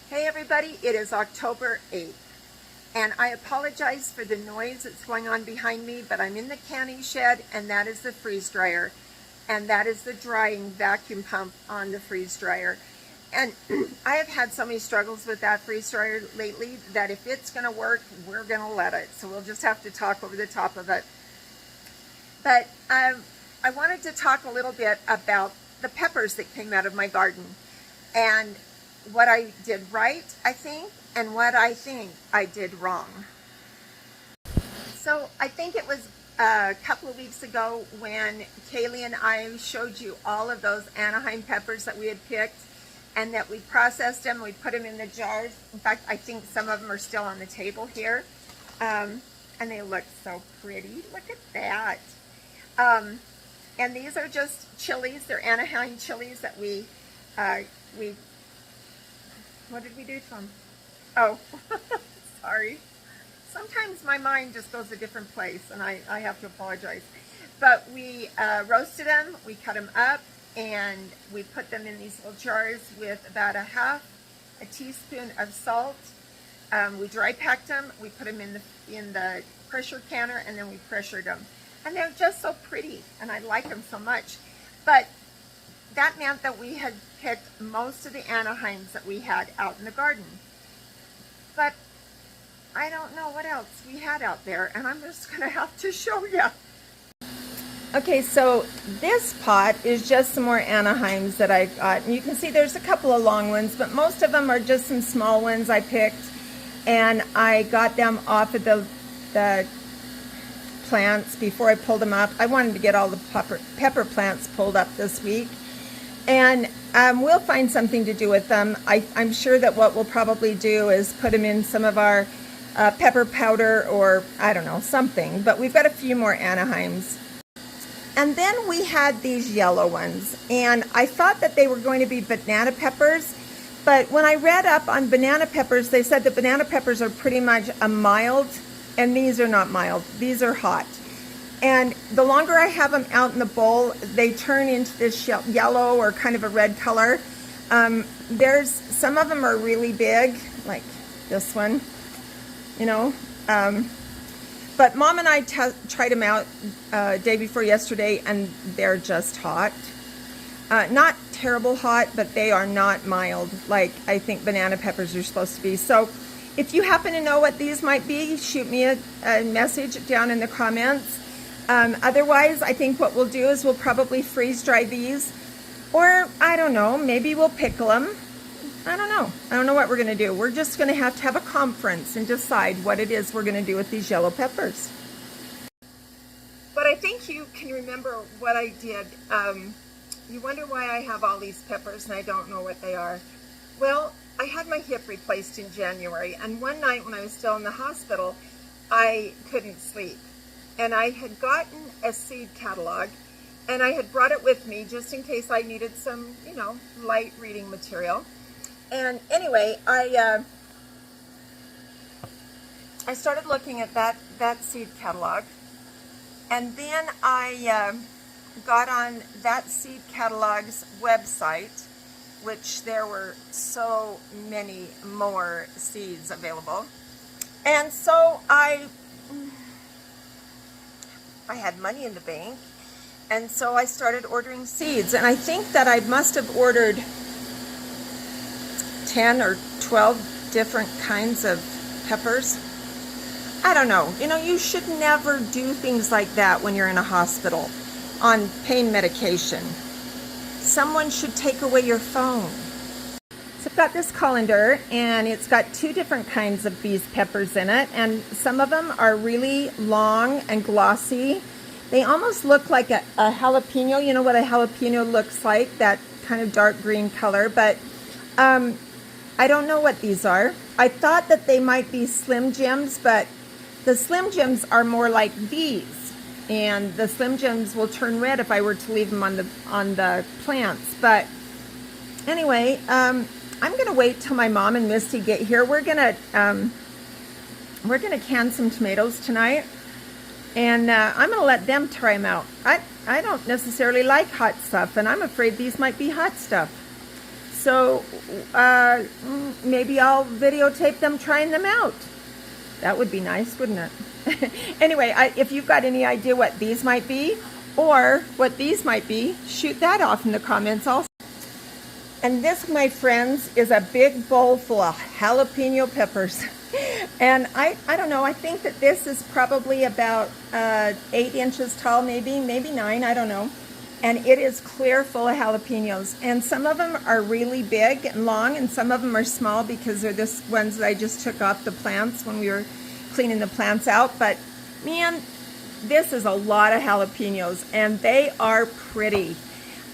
Hey everybody, it is October 8th, and I apologize for the noise that's going on behind me, but I'm in the canning shed, and that is the freeze dryer, and that is the drying vacuum pump on the freeze dryer. And I have had so many struggles with that freeze dryer lately that if it's going to work, we're going to let it. So we'll just have to talk over the top of it. But I wanted to talk a little bit about the peppers that came out of my garden, and what I did right, I think, and what I think I did wrong. So I think it was a couple of weeks ago when Kaylee and I showed you all of those Anaheim peppers that we had picked and that we processed them, we put them in the jars. In fact, I think some of them are still on the table here. And they look so pretty. Look at that. And these are just chilies. They're Anaheim chilies that we what did we do to them? Oh, sorry. Sometimes my mind just goes a different place, and I have to apologize. But we roasted them, we cut them up, and we put them in these little jars with about a teaspoon of salt. We dry packed them, we put them in the pressure canner, and then we pressured them. And they're just so pretty, and I like them so much. But that meant that we had picked most of the Anaheims that we had out in the garden. But I don't know what else we had out there, and I'm just going to have to show you. Okay, so this pot is just some more Anaheims that I got. And you can see there's a couple of long ones, but most of them are just some small ones I picked. And I got them off of the plants before I pulled them up. I wanted to get all the pepper plants pulled up this week. And we'll find something to do with them. I'm sure that what we'll probably do is put them in some of our pepper powder, or I don't know, something. But we've got a few more Anaheims. And then we had these yellow ones. And I thought that they were going to be banana peppers. But when I read up on banana peppers, they said that banana peppers are pretty much a mild, and these are not mild. These are hot. And the longer I have them out in the bowl, they turn into this yellow or kind of a red color. There's some of them are really big, like this one, you know. But Mom and I tried them out day before yesterday, and they're just hot. Not terrible hot, but they are not mild like I think banana peppers are supposed to be. So if you happen to know what these might be, shoot me a message down in the comments. Otherwise, I think what we'll do is we'll probably freeze dry these, or I don't know, maybe we'll pickle them. I don't know. I don't know what we're going to do. We're just going to have a conference and decide what it is we're going to do with these yellow peppers. But I think you can remember what I did. You wonder why I have all these peppers and I don't know what they are. Well, I had my hip replaced in January, and one night when I was still in the hospital, I couldn't sleep. And I had gotten a seed catalog, and I had brought it with me just in case I needed some, you know, light reading material. And anyway, I started looking at that seed catalog, and then I got on that seed catalog's website, which there were so many more seeds available. And so I had money in the bank, and so I started ordering seeds. And I think that I must have ordered 10 or 12 different kinds of peppers. I don't know. You know, you should never do things like that when you're in a hospital on pain medication. Someone should take away your phone. So I've got this colander, and it's got 2 different kinds of these peppers in it, and some of them are really long and glossy. They almost look like a jalapeno. You know what a jalapeno looks like, that kind of dark green color, but I don't know what these are. I thought that they might be Slim Jims, but the Slim Jims are more like these, and the Slim Jims will turn red if I were to leave them on the plants. But anyway, I'm going to wait till my mom and Misty get here. We're going to can some tomatoes tonight, and I'm going to let them try them out. I don't necessarily like hot stuff, and I'm afraid these might be hot stuff. So maybe I'll videotape them trying them out. That would be nice, wouldn't it? Anyway, if you've got any idea what these might be or what these might be, shoot that off in the comments also. And this, my friends, is a big bowl full of jalapeno peppers. And I don't know, I think that this is probably about 8 inches tall, maybe 9, I don't know. And it is clear full of jalapenos. And some of them are really big and long, and some of them are small because they're the ones that I just took off the plants when we were cleaning the plants out. But man, this is a lot of jalapenos, and they are pretty.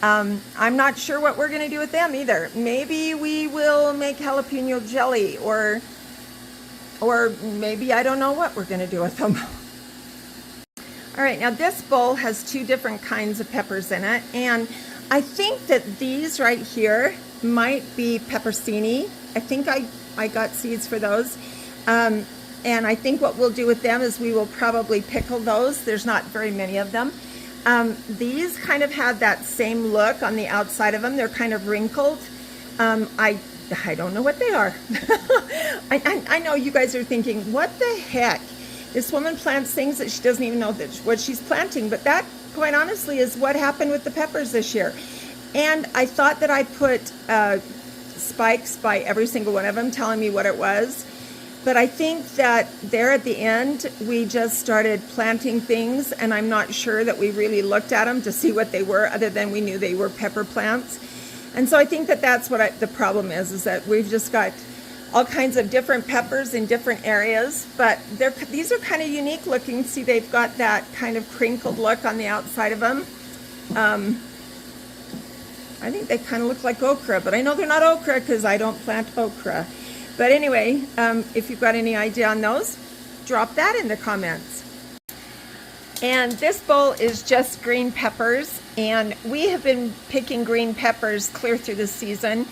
I'm not sure what we're going to do with them either. Maybe we will make jalapeno jelly, or maybe I don't know what we're going to do with them. All right, now this bowl has 2 different kinds of peppers in it, and I think that these right here might be pepperoncini. I think I got seeds for those. And I think what we'll do with them is we will probably pickle those. There's not very many of them. These kind of have that same look on the outside of them. They're kind of wrinkled. I don't know what they are. I know you guys are thinking, what the heck? This woman plants things that she doesn't even know what she's planting, but that, quite honestly, is what happened with the peppers this year. And I thought that I put spikes by every single one of them telling me what it was. But I think that there at the end, we just started planting things, and I'm not sure that we really looked at them to see what they were, other than we knew they were pepper plants. And so I think that that's what the problem is that we've just got all kinds of different peppers in different areas, but these are kind of unique looking. See, they've got that kind of crinkled look on the outside of them. I think they kind of look like okra, but I know they're not okra because I don't plant okra. But anyway, if you've got any idea on those, drop that in the comments. And this bowl is just green peppers, and we have been picking green peppers clear through the season.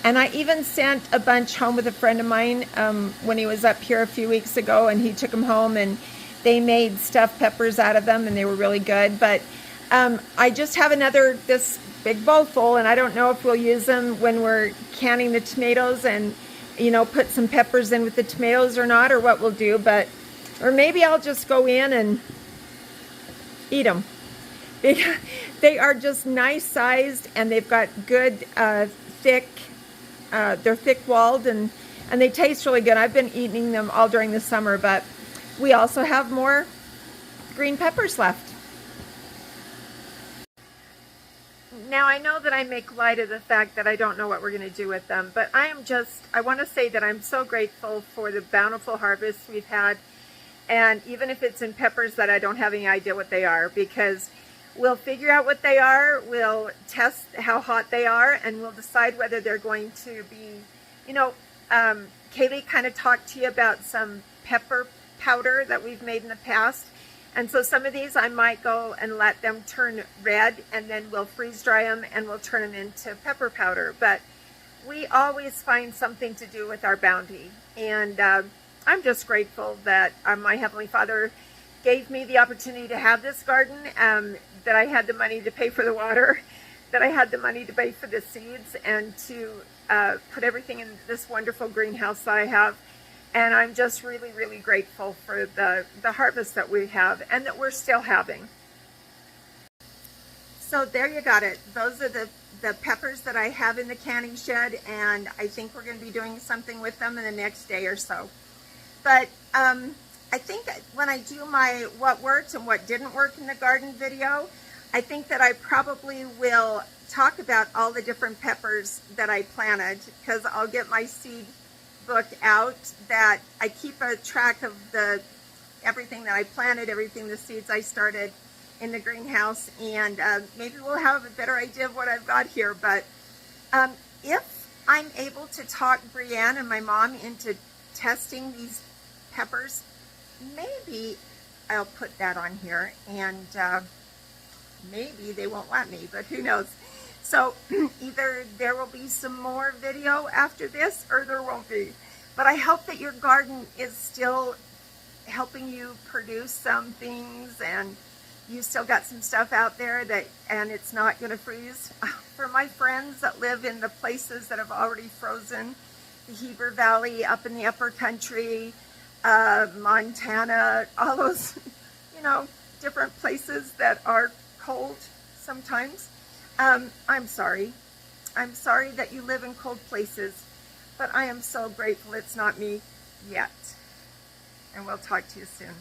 And I even sent a bunch home with a friend of mine when he was up here a few weeks ago, and he took them home and they made stuffed peppers out of them, and they were really good. But I just have this big bowl full, and I don't know if we'll use them when we're canning the tomatoes and, you know, put some peppers in with the tomatoes or not, or what we'll do. Or maybe I'll just go in and eat them. They are just nice sized, and they've got good thick. They're thick-walled, and they taste really good. I've been eating them all during the summer, but we also have more green peppers left. Now, I know that I make light of the fact that I don't know what we're going to do with them, but I want to say that I'm so grateful for the bountiful harvest we've had, and even if it's in peppers that I don't have any idea what they are, because we'll figure out what they are, we'll test how hot they are, and we'll decide whether they're going to be, you know, Kaylee kind of talked to you about some pepper powder that we've made in the past. And so some of these I might go and let them turn red, and then we'll freeze dry them and we'll turn them into pepper powder. But we always find something to do with our bounty. And I'm just grateful that my Heavenly Father gave me the opportunity to have this garden, that I had the money to pay for the water, that I had the money to pay for the seeds, and to put everything in this wonderful greenhouse that I have. And I'm just really, really grateful for the harvest that we have and that we're still having. So there you got it. Those are the peppers that I have in the canning shed, and I think we're going to be doing something with them in the next day or so. But I think when I do my what worked and what didn't work in the garden video, I think that I probably will talk about all the different peppers that I planted, because I'll get my seed book out that I keep a track of everything that I planted, everything, the seeds I started in the greenhouse, and maybe we'll have a better idea of what I've got here. But if I'm able to talk Brianne and my mom into testing these peppers, maybe I'll put that on here, and maybe they won't let me, but who knows. So either there will be some more video after this, or there won't be. But I hope that your garden is still helping you produce some things, and you still got some stuff out there and it's not going to freeze. For my friends that live in the places that have already frozen, the Heber Valley, up in the upper country, Montana, all those, different places that are cold sometimes. I'm sorry. I'm sorry that you live in cold places, but I am so grateful it's not me yet. And we'll talk to you soon.